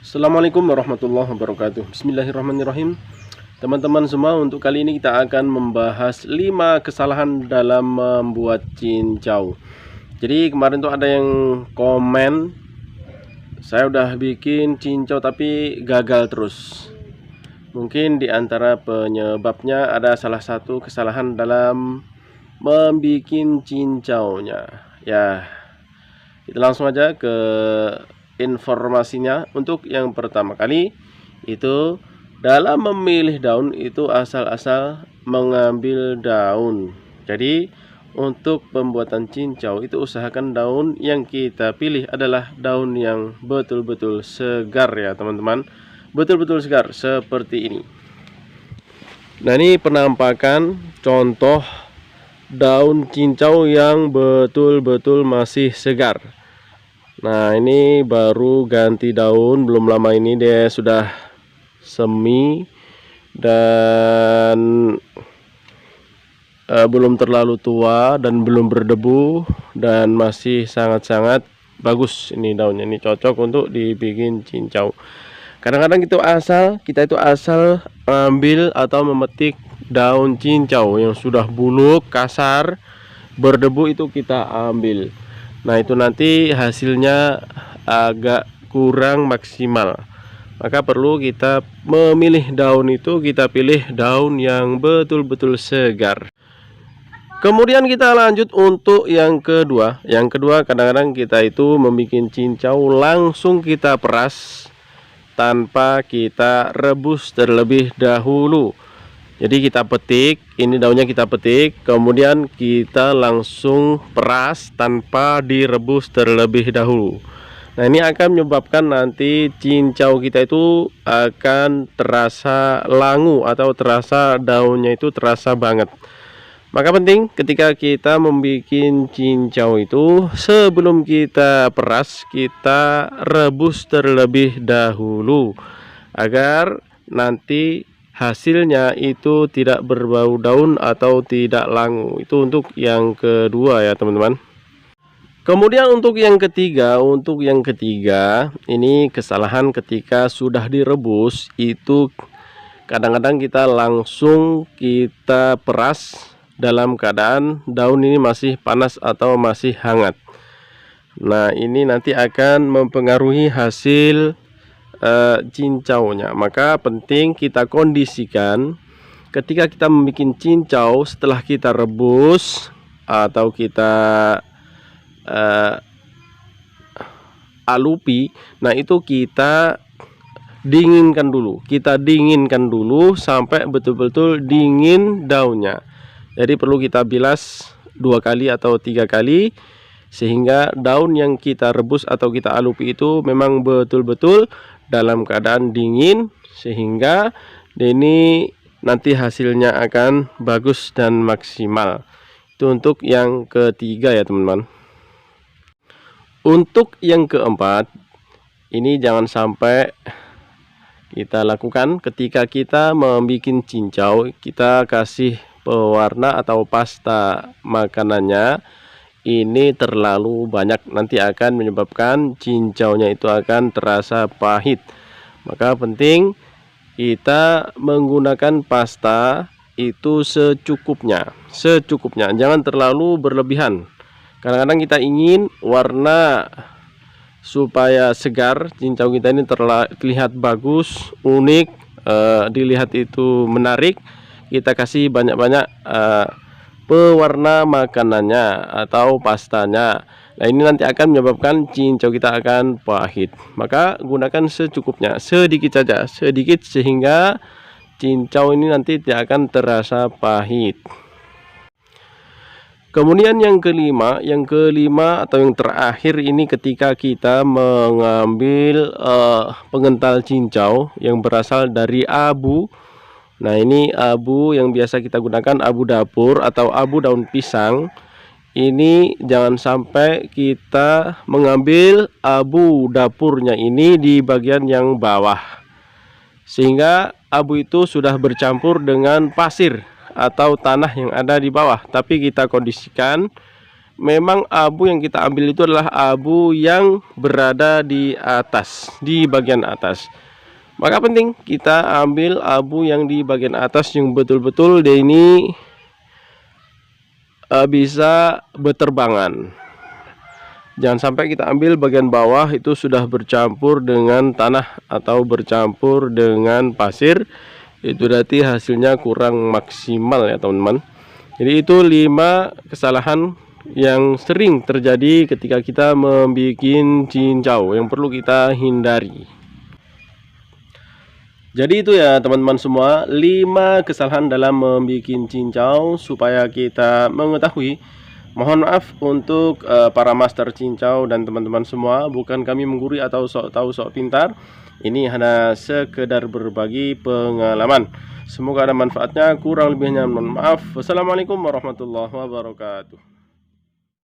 Assalamualaikum warahmatullahi wabarakatuh. Bismillahirrahmanirrahim. Teman-teman semua, untuk kali ini kita akan membahas 5 kesalahan dalam membuat cincau. Jadi kemarin tuh ada yang komen, saya udah bikin cincau tapi gagal terus. Mungkin di antara penyebabnya ada salah satu kesalahan dalam membuat cincaunya. Ya, kita langsung aja ke informasinya. Untuk yang pertama kali itu, dalam memilih daun itu asal-asal mengambil daun. Jadi untuk pembuatan cincau itu usahakan daun yang kita pilih adalah daun yang betul-betul segar ya teman-teman, betul-betul segar seperti ini. Nah, ini penampakan contoh daun cincau yang betul-betul masih segar. Nah, ini baru ganti daun, belum lama ini dia sudah semi dan belum terlalu tua dan belum berdebu dan masih sangat-sangat bagus. Ini daunnya ini cocok untuk dibikin cincau. Kadang-kadang kita itu asal ambil atau memetik daun cincau yang sudah buluk, kasar, berdebu, itu kita ambil. Nah, itu nanti hasilnya agak kurang maksimal. Maka perlu kita memilih daun itu, kita pilih daun yang betul-betul segar. Kemudian kita lanjut untuk yang kedua. Yang kedua, kadang-kadang kita itu membuat cincau langsung kita peras tanpa kita rebus terlebih dahulu. Jadi kita petik, ini daunnya kita petik, kemudian kita langsung peras tanpa direbus terlebih dahulu. Nah, ini akan menyebabkan nanti cincau kita itu akan terasa langu atau terasa daunnya itu terasa banget. Maka penting ketika kita membuat cincau itu, sebelum kita peras, kita rebus terlebih dahulu agar nanti hasilnya itu tidak berbau daun atau tidak langu. Itu untuk yang kedua ya teman-teman. Kemudian untuk yang ketiga, ini kesalahan ketika sudah direbus itu kadang-kadang kita langsung kita peras dalam keadaan daun ini masih panas atau masih hangat. Nah, ini nanti akan mempengaruhi hasil cincaunya. Maka penting kita kondisikan ketika kita membuat cincau setelah kita rebus atau kita alupi. Nah, itu kita dinginkan dulu sampai betul-betul dingin daunnya. Jadi perlu kita bilas 2 kali atau 3 kali sehingga daun yang kita rebus atau kita alupi itu memang betul-betul dalam keadaan dingin, sehingga ini nanti hasilnya akan bagus dan maksimal. Itu untuk yang ketiga ya teman-teman. Untuk yang keempat, ini jangan sampai kita lakukan ketika kita membuat cincau, kita kasih pewarna atau pasta makanannya ini terlalu banyak, nanti akan menyebabkan cincaunya itu akan terasa pahit. Maka penting kita menggunakan pasta itu secukupnya, jangan terlalu berlebihan. Kadang-kadang kita ingin warna supaya segar, cincau kita ini terlihat bagus, unik, dilihat itu menarik, kita kasih banyak-banyak pewarna makanannya atau pastanya. Nah, ini nanti akan menyebabkan cincau kita akan pahit. Maka gunakan secukupnya, sedikit saja, sedikit, sehingga cincau ini nanti tidak akan terasa pahit. Kemudian yang kelima atau yang terakhir, ini ketika kita mengambil pengental cincau yang berasal dari abu. Nah, ini abu yang biasa kita gunakan, abu dapur atau abu daun pisang. Ini jangan sampai kita mengambil abu dapurnya ini di bagian yang bawah, sehingga abu itu sudah bercampur dengan pasir atau tanah yang ada di bawah. Tapi kita kondisikan memang abu yang kita ambil itu adalah abu yang berada di atas, di bagian atas. Maka penting kita ambil abu yang di bagian atas yang betul-betul dia ini bisa berterbangan. Jangan sampai kita ambil bagian bawah itu sudah bercampur dengan tanah atau bercampur dengan pasir, itu berarti hasilnya kurang maksimal ya teman-teman. Jadi itu 5 kesalahan yang sering terjadi ketika kita membuat cincau yang perlu kita hindari. Jadi itu ya teman-teman semua, 5 kesalahan dalam membuat cincau supaya kita mengetahui. Mohon maaf untuk para master cincau dan teman-teman semua, bukan kami menggurui atau sok tahu sok pintar. Ini hanya sekedar berbagi pengalaman. Semoga ada manfaatnya, kurang lebihnya mohon maaf. Wassalamualaikum warahmatullahi wabarakatuh.